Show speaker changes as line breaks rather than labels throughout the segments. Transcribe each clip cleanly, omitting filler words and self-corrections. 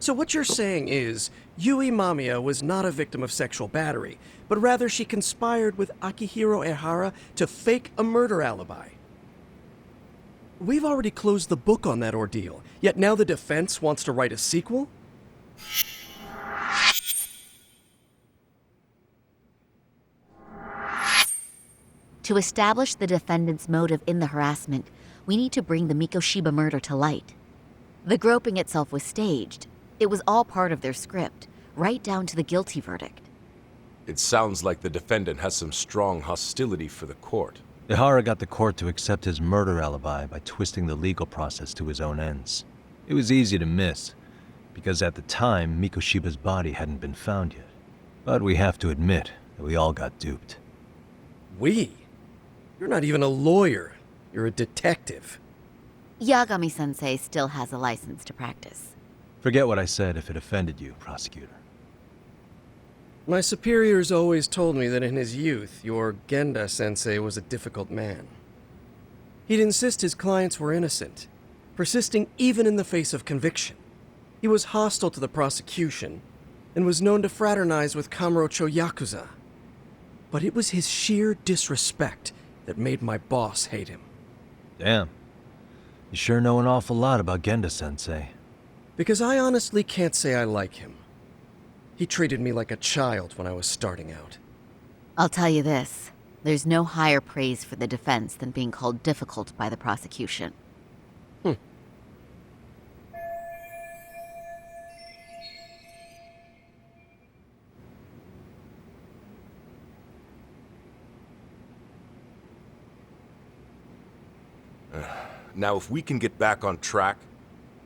So what you're saying is, Yui Mamiya was not a victim of sexual battery, but rather she conspired with Akihiro Ehara to fake a murder alibi. We've already closed the book on that ordeal, yet now the defense wants to write a sequel?
To establish the defendant's motive in the harassment, we need to bring the Mikoshiba murder to light. The groping itself was staged. It was all part of their script, right down to the guilty verdict.
It sounds like the defendant has some strong hostility for the court.
Ehara got the court to accept his murder alibi by twisting the legal process to his own ends. It was easy to miss, because at the time, Mikoshiba's body hadn't been found yet. But we have to admit that we all got duped.
We? You're not even a lawyer. You're a detective.
Yagami-sensei still has a license to practice.
Forget what I said if it offended you, prosecutor.
My superiors always told me that in his youth, your Genda-sensei was a difficult man. He'd insist his clients were innocent, persisting even in the face of conviction. He was hostile to the prosecution, and was known to fraternize with Kamurocho Yakuza. But it was his sheer disrespect that made my boss hate him.
Damn. You sure know an awful lot about Genda-sensei.
Because I honestly can't say I like him. He treated me like a child when I was starting out.
I'll tell you this, there's no higher praise for the defense than being called difficult by the prosecution.
Now, if we can get back on track,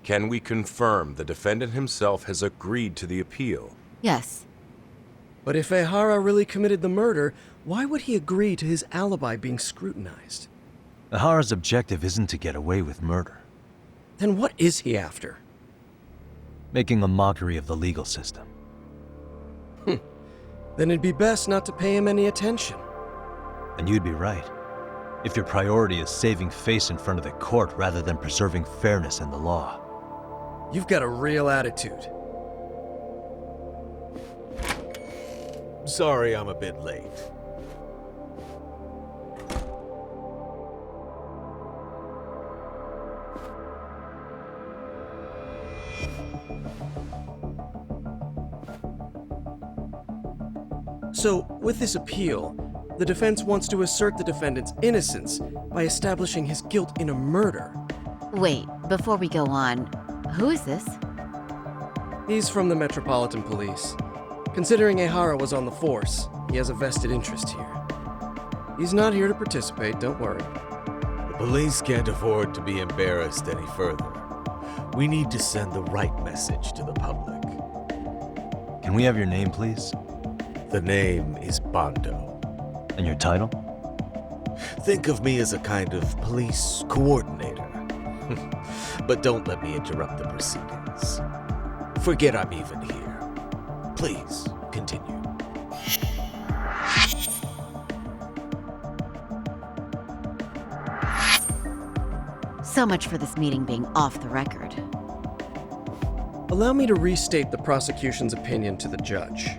can we confirm the defendant himself has agreed to the appeal?
Yes.
But if Ehara really committed the murder, why would he agree to his alibi being scrutinized?
Ehara's objective isn't to get away with murder.
Then what is he after?
Making a mockery of the legal system.
Then it'd be best not to pay him any attention.
And you'd be right. If your priority is saving face in front of the court rather than preserving fairness in the law.
You've got a real attitude.
Sorry I'm a bit late.
So, with this appeal, the defense wants to assert the defendant's innocence by establishing his guilt in a murder.
Wait, before we go on, who is this?
He's from the Metropolitan Police. Considering Ehara was on the force, he has a vested interest here. He's not here to participate, don't worry.
The police can't afford to be embarrassed any further. We need to send the right message to the public.
Can we have your name, please?
The name is Bando.
And your title?
Think of me as a kind of police coordinator. But don't let me interrupt the proceedings. Forget I'm even here. Please, continue.
So much for this meeting being off the record.
Allow me to restate the prosecution's opinion to the judge.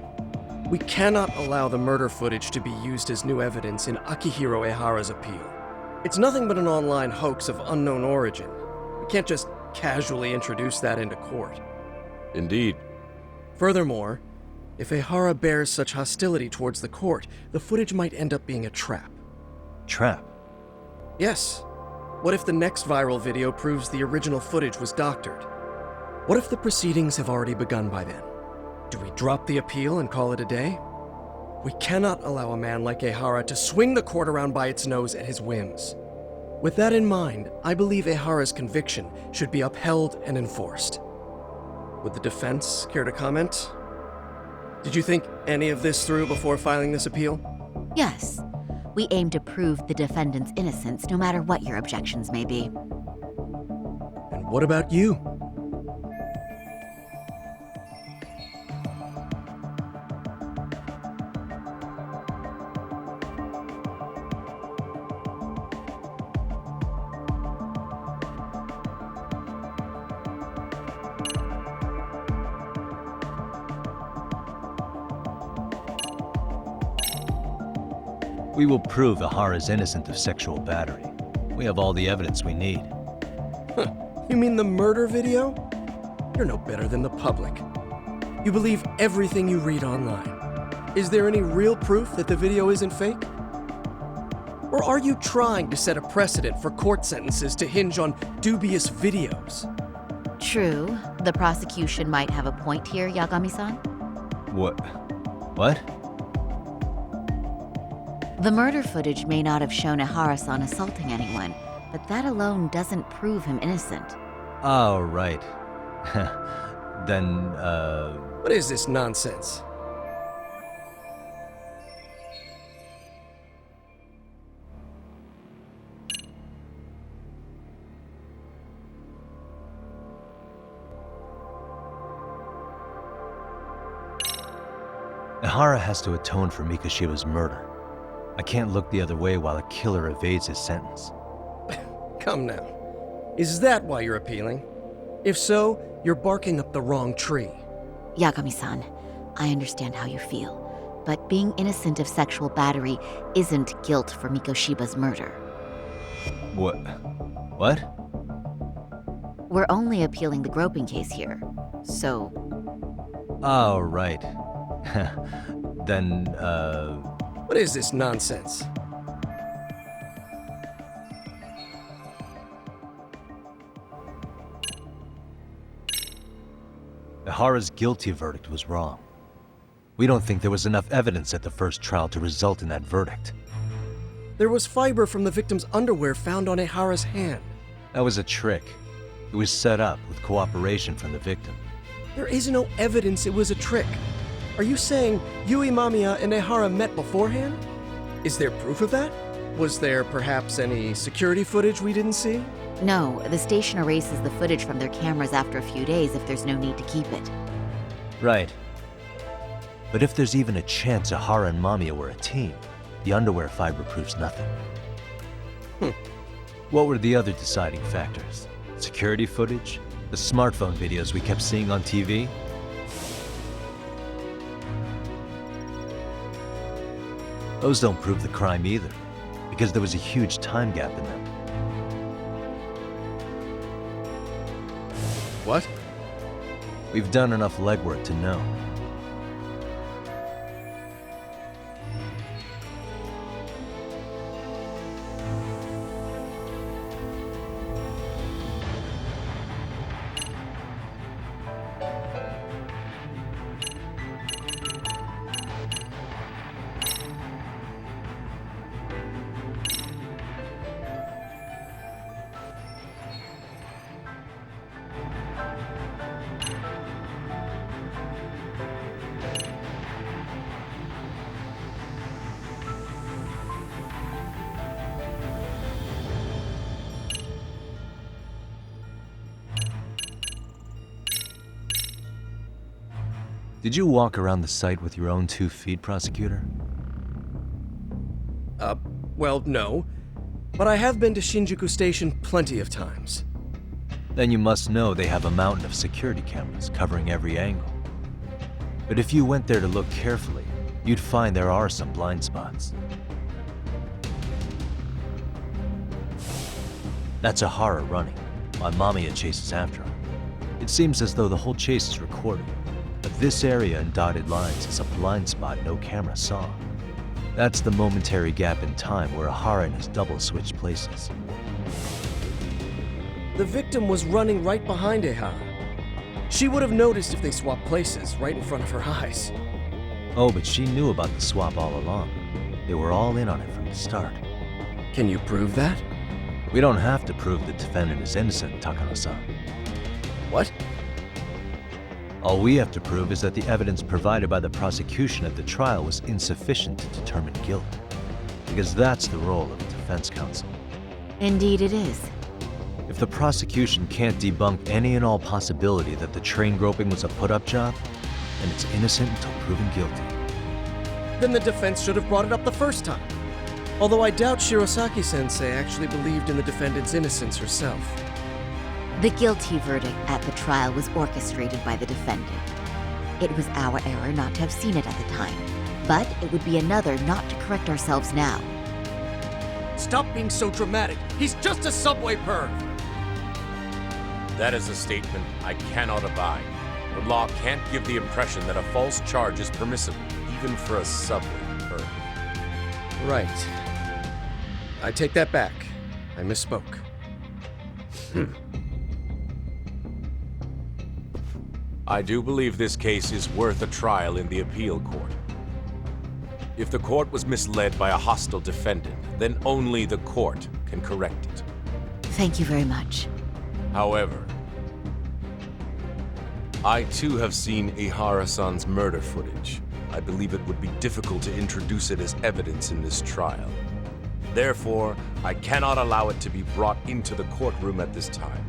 We cannot allow the murder footage to be used as new evidence in Akihiro Ehara's appeal. It's nothing but an online hoax of unknown origin. We can't just casually introduce that into court.
Indeed.
Furthermore, if Ehara bears such hostility towards the court, the footage might end up being a trap.
Trap?
Yes. What if the next viral video proves the original footage was doctored? What if the proceedings have already begun by then? Do we drop the appeal and call it a day? We cannot allow a man like Ehara to swing the court around by its nose at his whims. With that in mind, I believe Ehara's conviction should be upheld and enforced. Would the defense care to comment? Did you think any of this through before filing this appeal?
Yes. We aim to prove the defendant's innocence no matter what your objections may be.
And what about you?
We will prove Ihara's innocent of sexual battery. We have all the evidence we need.
You mean the murder video? You're no better than the public. You believe everything you read online. Is there any real proof that the video isn't fake? Or are you trying to set a precedent for court sentences to hinge on dubious videos?
True, the prosecution might have a point here, Yagami-san.
What?
The murder footage may not have shown Ihara-san assaulting anyone, but that alone doesn't prove him innocent.
Oh, right. Then,
What is this nonsense?
Ihara has to atone for Mikoshiba's murder. I can't look the other way while a killer evades his sentence.
Come now. Is that why you're appealing? If so, you're barking up the wrong tree.
Yagami-san, I understand how you feel, but being innocent of sexual battery isn't guilt for Mikoshiba's murder.
What?
We're only appealing the groping case here, so...
Oh, right. Then,
What is this nonsense?
Ihara's guilty verdict was wrong. We don't think there was enough evidence at the first trial to result in that verdict.
There was fiber from the victim's underwear found on Ihara's hand.
That was a trick. It was set up with cooperation from the victim.
There is no evidence it was a trick. Are you saying Yui Mamiya and Ihara met beforehand? Is there proof of that? Was there perhaps any security footage we didn't see?
No, the station erases the footage from their cameras after a few days if there's no need to keep it.
Right. But if there's even a chance Ihara and Mamiya were a team, the underwear fiber proves nothing. What were the other deciding factors? Security footage? The smartphone videos we kept seeing on TV? Those don't prove the crime either, because there was a huge time gap in them.
What?
We've done enough legwork to know. Did you walk around the site with your own 2 feet, prosecutor?
Well, no. But I have been to Shinjuku Station plenty of times.
Then you must know they have a mountain of security cameras covering every angle. But if you went there to look carefully, you'd find there are some blind spots. That's Ihara running, while Mamiya chases after him. It seems as though the whole chase is recorded, but this area in dotted lines is a blind spot no camera saw. That's the momentary gap in time where Ihara and his double switched places.
The victim was running right behind Ihara. She would have noticed if they swapped places right in front of her eyes.
Oh, but she knew about the swap all along. They were all in on it from the start.
Can you prove that?
We don't have to prove the defendant is innocent, Takano-san.
What?
All we have to prove is that the evidence provided by the prosecution at the trial was insufficient to determine guilt. Because that's the role of the defense counsel.
Indeed it is.
If the prosecution can't debunk any and all possibility that the train groping was a put-up job, then it's innocent until proven guilty.
Then the defense should have brought it up the first time. Although I doubt Shirosaki-sensei actually believed in the defendant's innocence herself.
The guilty verdict at the trial was orchestrated by the defendant. It was our error not to have seen it at the time, but it would be another not to correct ourselves now.
Stop being so dramatic. He's just a subway perv.
That is a statement I cannot abide. The law can't give the impression that a false charge is permissible, even for a subway perv.
Right. I take that back. I misspoke.
I do believe this case is worth a trial in the appeal court. If the court was misled by a hostile defendant, then only the court can correct it.
Thank you very much.
However, I too have seen Ihara-san's murder footage. I believe it would be difficult to introduce it as evidence in this trial. Therefore, I cannot allow it to be brought into the courtroom at this time.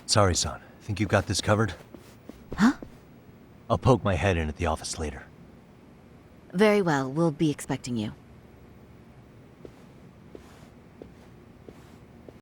Sorry, son. Think you got this covered?
Huh?
I'll poke my head in at the office later.
Very well, we'll be expecting you.